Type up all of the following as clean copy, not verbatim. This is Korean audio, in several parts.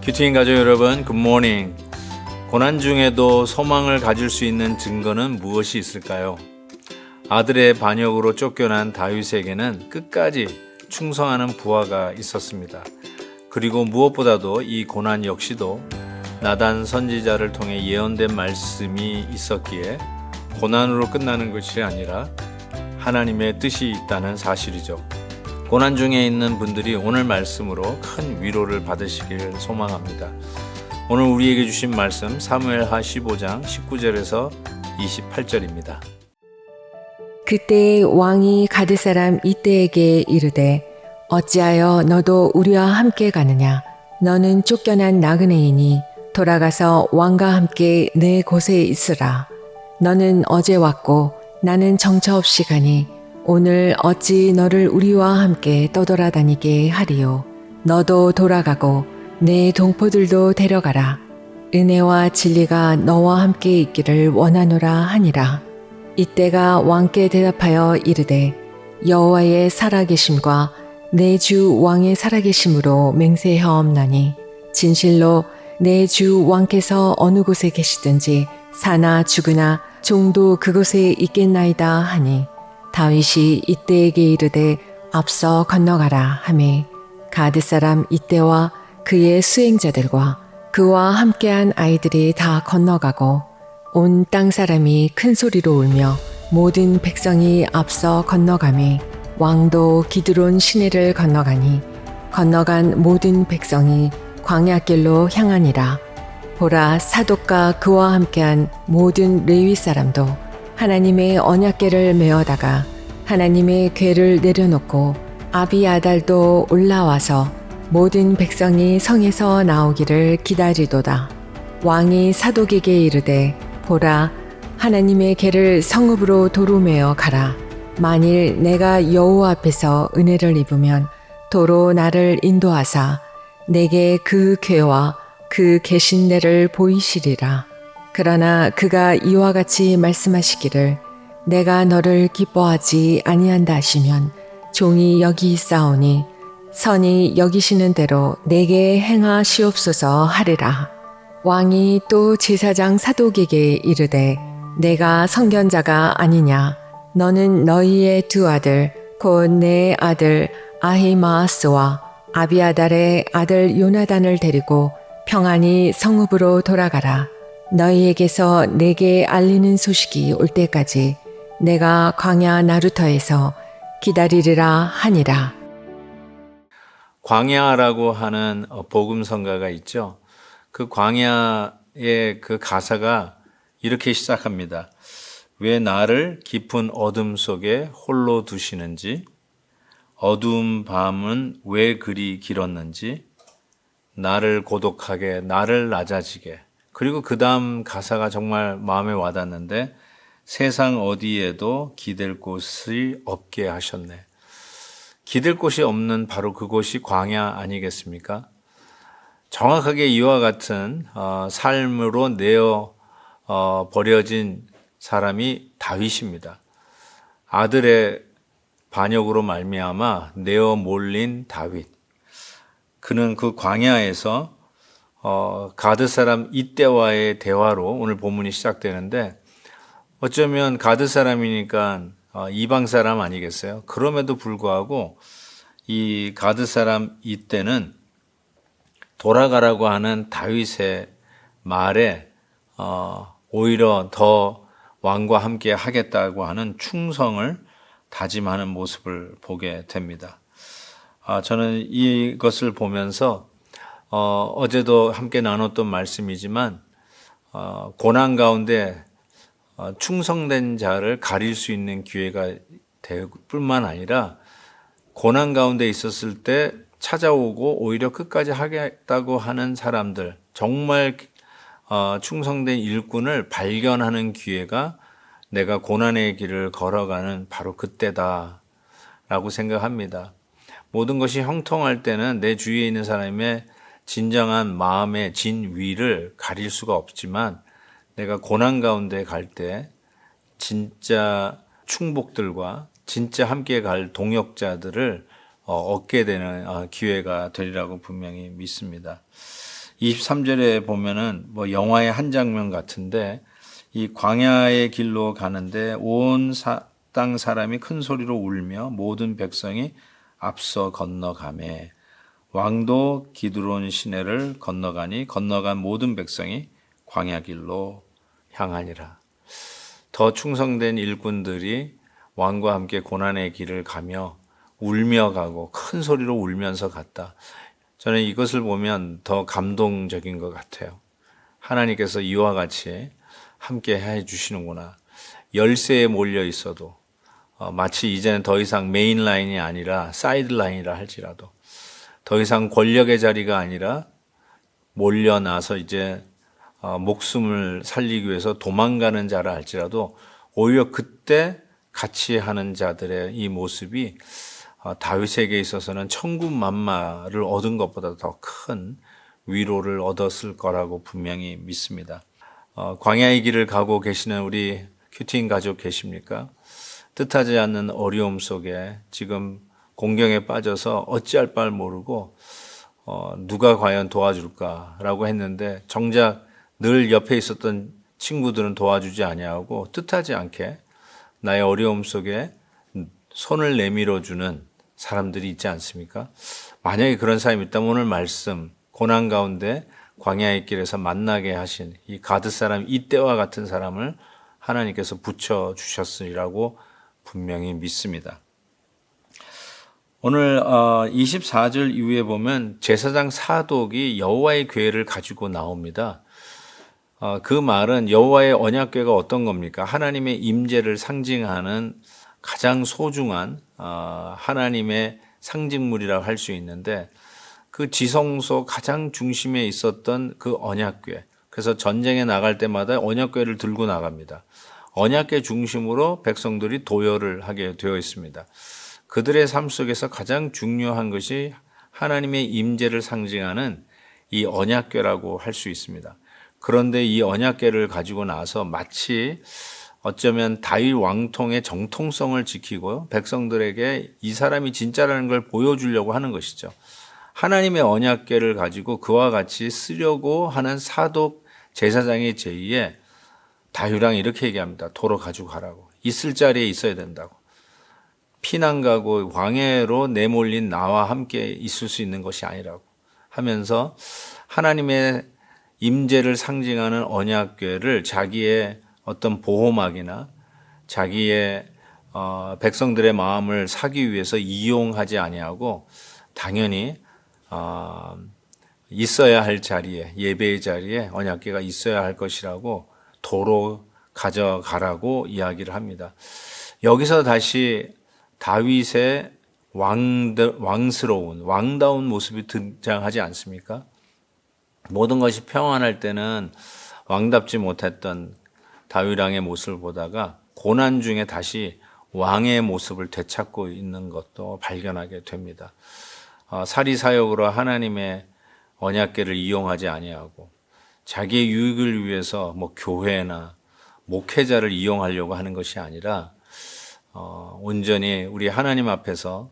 큐티인 가족 여러분, 굿모닝. 고난 중에도 소망을 가질 수 있는 증거는 무엇이 있을까요? 아들의 반역으로 쫓겨난 다윗에게는 끝까지 충성하는 부하가 있었습니다. 그리고 무엇보다도 이 고난 역시도 나단 선지자를 통해 예언된 말씀이 있었기에 고난으로 끝나는 것이 아니라 하나님의 뜻이 있다는 사실이죠. 고난 중에 있는 분들이 오늘 말씀으로 큰 위로를 받으시길 소망합니다. 오늘 우리에게 주신 말씀 사무엘하 15장 19절에서 28절입니다. 그때 왕이 가드 사람 이때에게 이르되 어찌하여 너도 우리와 함께 가느냐? 너는 쫓겨난 나그네이니 돌아가서 왕과 함께 내 곳에 있으라. 너는 어제 왔고 나는 정처 없이 가니 오늘 어찌 너를 우리와 함께 떠돌아다니게 하리요. 너도 돌아가고 내 동포들도 데려가라. 은혜와 진리가 너와 함께 있기를 원하노라 하니라. 이때가 왕께 대답하여 이르되 여호와의 살아계심과 내 주 왕의 살아계심으로 맹세하옵나니 진실로 내 주 왕께서 어느 곳에 계시든지 사나 죽으나 종도 그곳에 있겠나이다 하니 다윗이 이때에게 이르되 앞서 건너가라 하매 가드 사람 이때와 그의 수행자들과 그와 함께한 아이들이 다 건너가고 온 땅 사람이 큰 소리로 울며 모든 백성이 앞서 건너가매 왕도 기드론 시내를 건너가니 건너간 모든 백성이 광야길로 향하니라. 보라, 사독과 그와 함께한 모든 레위 사람도 하나님의 언약궤를 메어다가 하나님의 궤를 내려놓고 아비아달도 올라와서 모든 백성이 성에서 나오기를 기다리도다. 왕이 사독에게 이르되 보라, 하나님의 궤를 성읍으로 도로 메어 가라. 만일 내가 여호와 앞에서 은혜를 입으면 도로 나를 인도하사 내게 그 궤와 그 계신내를 보이시리라. 그러나 그가 이와 같이 말씀하시기를 내가 너를 기뻐하지 아니한다 하시면 종이 여기 있사오니 선이 여기시는 대로 내게 행하시옵소서 하리라. 왕이 또 제사장 사독에게 이르되 내가 선견자가 아니냐? 너는 너희의 두 아들 곧 내 아들 아히마아스와 아비아달의 아들 요나단을 데리고 평안히 성읍으로 돌아가라. 너희에게서 내게 알리는 소식이 올 때까지 내가 광야 나루터에서 기다리리라 하니라. 광야라고 하는 복음성가가 있죠. 그 광야의 그 가사가 이렇게 시작합니다. 왜 나를 깊은 어둠 속에 홀로 두시는지, 어두운 밤은 왜 그리 길었는지, 나를 고독하게, 나를 낮아지게. 그리고 그 다음 가사가 정말 마음에 와닿는데 세상 어디에도 기댈 곳이 없게 하셨네. 기댈 곳이 없는 바로 그곳이 광야 아니겠습니까? 정확하게 이와 같은 삶으로 내어 버려진 사람이 다윗입니다. 아들의 반역으로 말미암아 내어 몰린 다윗. 그는 그 광야에서 가드 사람 이때와의 대화로 오늘 본문이 시작되는데 어쩌면 가드 사람이니까 이방 사람 아니겠어요? 그럼에도 불구하고 이 가드 사람 이때는 돌아가라고 하는 다윗의 말에 오히려 더 왕과 함께 하겠다고 하는 충성을 다짐하는 모습을 보게 됩니다. 저는 이것을 보면서 어제도 함께 나눴던 말씀이지만 고난 가운데 충성된 자를 가릴 수 있는 기회가 될 뿐만 아니라 고난 가운데 있었을 때 찾아오고 오히려 끝까지 하겠다고 하는 사람들, 정말 충성된 일꾼을 발견하는 기회가 내가 고난의 길을 걸어가는 바로 그때다라고 생각합니다. 모든 것이 형통할 때는 내 주위에 있는 사람의 진정한 마음의 진위를 가릴 수가 없지만 내가 고난 가운데 갈 때 진짜 충복들과 진짜 함께 갈 동역자들을 얻게 되는 기회가 되리라고 분명히 믿습니다. 23절에 보면은 뭐 영화의 한 장면 같은데 이 광야의 길로 가는데 온 땅 사람이 큰 소리로 울며 모든 백성이 앞서 건너가매 왕도 기드론 시내를 건너가니 건너간 모든 백성이 광야 길로 향하니라. 더 충성된 일꾼들이 왕과 함께 고난의 길을 가며 울며 가고 큰 소리로 울면서 갔다. 저는 이것을 보면 더 감동적인 것 같아요. 하나님께서 이와 같이 함께 해 주시는구나. 열세에 몰려 있어도 마치 이제는 더 이상 메인 라인이 아니라 사이드 라인이라 할지라도 더 이상 권력의 자리가 아니라 몰려나서 이제 목숨을 살리기 위해서 도망가는 자라 할지라도 오히려 그때 같이 하는 자들의 이 모습이 다윗에게 있어서는 천군만마를 얻은 것보다 더 큰 위로를 얻었을 거라고 분명히 믿습니다. 광야의 길을 가고 계시는 우리 큐티인 가족 계십니까? 뜻하지 않는 어려움 속에 지금 공경에 빠져서 어찌할 바를 모르고 누가 과연 도와줄까라고 했는데 정작 늘 옆에 있었던 친구들은 도와주지 아니하고 뜻하지 않게 나의 어려움 속에 손을 내밀어 주는 사람들이 있지 않습니까? 만약에 그런 사람이 있다면 오늘 말씀 고난 가운데 광야의 길에서 만나게 하신 이 가드 사람 이때와 같은 사람을 하나님께서 붙여 주셨으리라고 분명히 믿습니다. 오늘 24절 이후에 보면 제사장 사독이 여호와의 궤를 가지고 나옵니다. 그 말은 여호와의 언약궤가 어떤 겁니까? 하나님의 임재를 상징하는 가장 소중한 하나님의 상징물이라고 할 수 있는데 그 지성소 가장 중심에 있었던 그 언약궤. 그래서 전쟁에 나갈 때마다 언약궤를 들고 나갑니다. 언약궤 중심으로 백성들이 도열을 하게 되어 있습니다. 그들의 삶 속에서 가장 중요한 것이 하나님의 임재를 상징하는 이 언약궤라고 할 수 있습니다. 그런데 이 언약궤를 가지고 나서 마치 어쩌면 다윗 왕통의 정통성을 지키고 백성들에게 이 사람이 진짜라는 걸 보여주려고 하는 것이죠. 하나님의 언약궤를 가지고 그와 같이 쓰려고 하는 사독 제사장의 제의에 다윗왕이 이렇게 얘기합니다. 도로 가지고 가라고. 있을 자리에 있어야 된다고. 피난 가고 광야로 내몰린 나와 함께 있을 수 있는 것이 아니라고 하면서 하나님의 임재를 상징하는 언약궤를 자기의 어떤 보호막이나 자기의 백성들의 마음을 사기 위해서 이용하지 아니하고 당연히 있어야 할 자리에 예배의 자리에 언약궤가 있어야 할 것이라고 도로 가져가라고 이야기를 합니다. 여기서 다시 다윗의 왕스러운 왕다운 모습이 등장하지 않습니까? 모든 것이 평안할 때는 왕답지 못했던 다윗 왕의 모습을 보다가 고난 중에 다시 왕의 모습을 되찾고 있는 것도 발견하게 됩니다. 사리사욕으로 하나님의 언약궤를 이용하지 아니하고 자기의 유익을 위해서 뭐 교회나 목회자를 이용하려고 하는 것이 아니라 온전히 우리 하나님 앞에서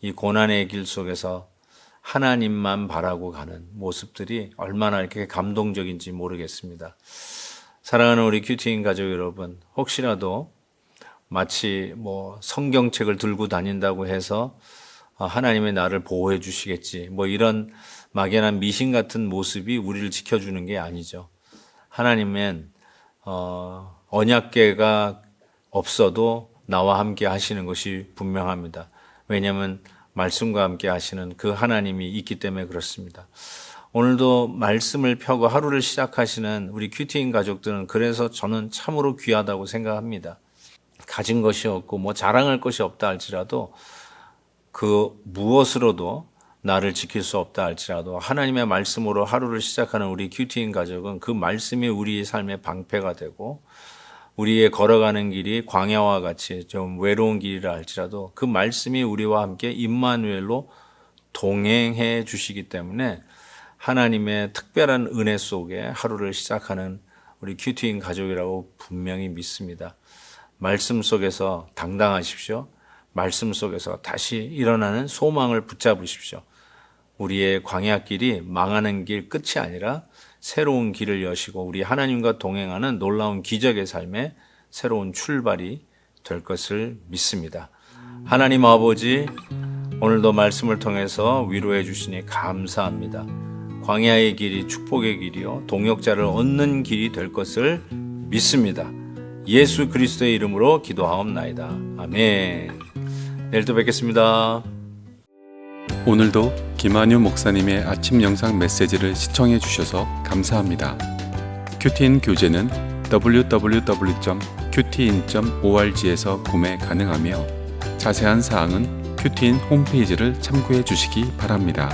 이 고난의 길 속에서 하나님만 바라고 가는 모습들이 얼마나 이렇게 감동적인지 모르겠습니다. 사랑하는 우리 큐티인 가족 여러분, 혹시라도 마치 뭐 성경책을 들고 다닌다고 해서 하나님의 나를 보호해 주시겠지, 뭐 이런 막연한 미신 같은 모습이 우리를 지켜주는 게 아니죠. 하나님은 언약궤가 없어도 나와 함께 하시는 것이 분명합니다. 왜냐하면 말씀과 함께 하시는 그 하나님이 있기 때문에 그렇습니다. 오늘도 말씀을 펴고 하루를 시작하시는 우리 큐티인 가족들은 그래서 저는 참으로 귀하다고 생각합니다. 가진 것이 없고 뭐 자랑할 것이 없다 할지라도 그 무엇으로도 나를 지킬 수 없다 할지라도 하나님의 말씀으로 하루를 시작하는 우리 큐티인 가족은 그 말씀이 우리의 삶의 방패가 되고 우리의 걸어가는 길이 광야와 같이 좀 외로운 길이라 할지라도 그 말씀이 우리와 함께 임마누엘로 동행해 주시기 때문에 하나님의 특별한 은혜 속에 하루를 시작하는 우리 큐티인 가족이라고 분명히 믿습니다. 말씀 속에서 당당하십시오. 말씀 속에서 다시 일어나는 소망을 붙잡으십시오. 우리의 광야길이 망하는 길 끝이 아니라 새로운 길을 여시고 우리 하나님과 동행하는 놀라운 기적의 삶에 새로운 출발이 될 것을 믿습니다. 하나님 아버지, 오늘도 말씀을 통해서 위로해 주시니 감사합니다. 광야의 길이 축복의 길이요 동역자를 얻는 길이 될 것을 믿습니다. 예수 그리스도의 이름으로 기도하옵나이다. 아멘. 내일 또 뵙겠습니다. 오늘도 김한유 목사님의 아침 영상 메시지를 시청해 주셔서 감사합니다. 큐티인 교재는 www.qtin.org에서 구매 가능하며 자세한 사항은 큐티인 홈페이지를 참고해 주시기 바랍니다.